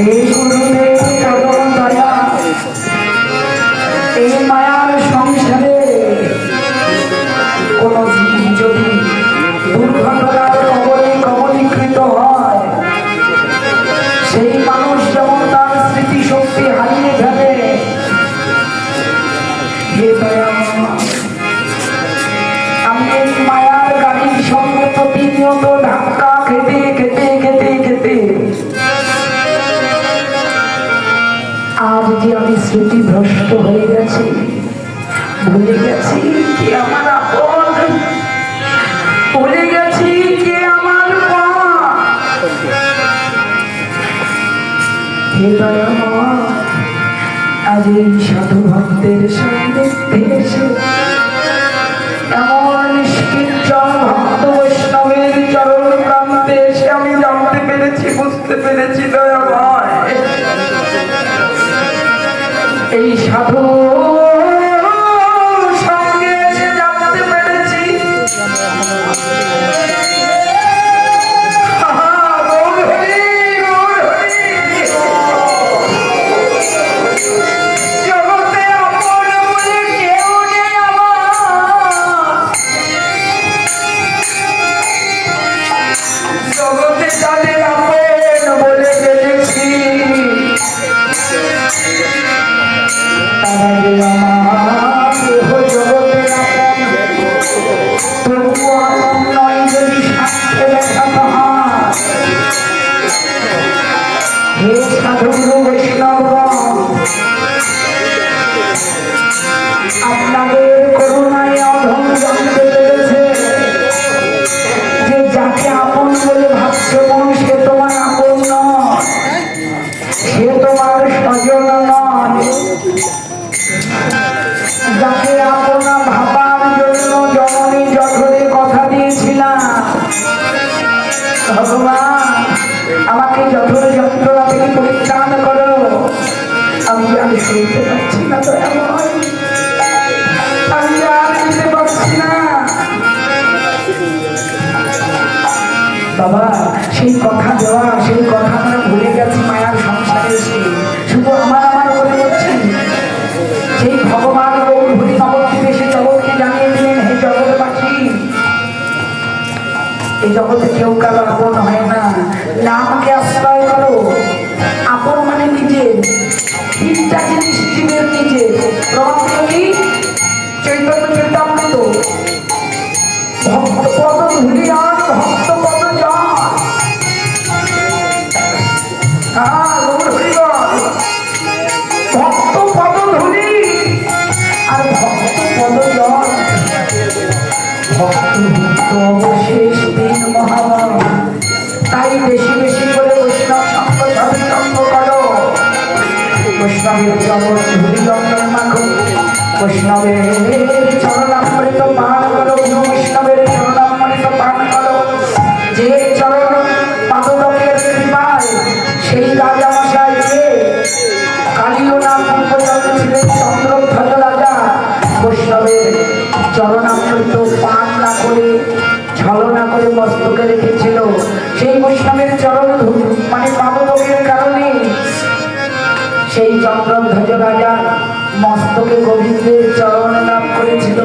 এই গুরুদেব পরম দয়া, এই মায়ার সংসারে কোন জীব যদি দুর্ঘটনার কবলে কবলীকৃত হয়, সেই মানুষ যেমন তার স্মৃতিশক্তি হারিয়ে ফেলে, হে দয়াময়, আমি এই মায়ার গাড়ির সঙ্গে প্রতিনিয়ত ধাক্কা খেতে খেতে খেতে খেতে আজ যে আমি স্মৃতিভ্রষ্ট হয়ে গেছি, ভুলে গেছি কে আমার আপন, ভুলে গেছি কে আমার মা। হে দয়াময়, আজ এই সাধু ভক্তের সান্নিধ্যে এসে এমন নিষ্কিঞ্চন ভক্ত বৈষ্ণবের চরণ প্রান্তে এসে আমি জানতে পেরেছি, বুঝতে পেরেছি দয়াময়, এই সাধু সঙ্গে এসে জানতে পেরেছি জগতে আপন বলে কেউ নেই আমার, জগতে তাদের আপন বলে জেনেছি তারা যে আমার দেহ জগতের আপন, তবুও আপন নয় যদি সাথে দেখা তাহার। হে সাধুগুরু বৈষ্ণবগণ, আপনাদের করুণায় অধম জানতে পেরেছে যে যাকে আপন বলে ভাবছ সে তোমার আপন নয়, সে তোমার স্বজন নয়। যাকে আপনা ভাবার জন্য জননী জঠরে কথা দিয়েছিলাম, ভগবান আমাকে জঠর যন্ত্রণা থেকে পরিত্রাণ করো, আমি আর শুনতে পাচ্ছি না দয়াময়, আমি আর শুনতে পাচ্ছি না। বাবা সেই কথা দেওয়া, সেই কথা আমরা ভুলে গেছি মায়ার সংসারে এসে, শুধু আমার আমার করে বলছি। সেই ভগবান গৌরহরি নবদ্বীপ এসে জগৎকে জানিয়ে দিলেন, হে জগৎবাসী, এই জগতে কেউ কারো আপন হয় না, নামকে আশ্রয় করো। আপন মানে নিজের, তিনটা জিনিস জীবের নিজের, প্রমাণী চৈতন্য চৈতামৃত, ভক্ত পদ ধুলিয়ান, ভক্ত পদ জন, ভক্ত পদ ধুলি আর ভক্ত পদ জন, ভক্ত ভক্ত অবশেষ দিন মহাবন। তাই বেশি বেশি করে বৈষ্ণব সঙ্গ সৎসঙ্গ করো, বৈষ্ণবের চরণ ধুলি চন্দন মাখো, বৈষ্ণবের চরণামৃত পান করো, বৈষ্ণবের চরণামৃত পান করো। যে চরণ পাদকের কৃপায় সেই রাজামশাইকে কালীয় নাম পূর্বজন্ম ছিলেন চন্দ্রধ্বজ রাজা, বৈষ্ণবের চরণামৃত পান না করে ছলনা করে মস্তকে রেখেছিল। সেই বৈষ্ণবের চরণ মানে পাদকের কারণে সেই চন্দ্রধ্বজ রাজা মস্তকে গোবিন্দের চরণ লাভ করেছিল।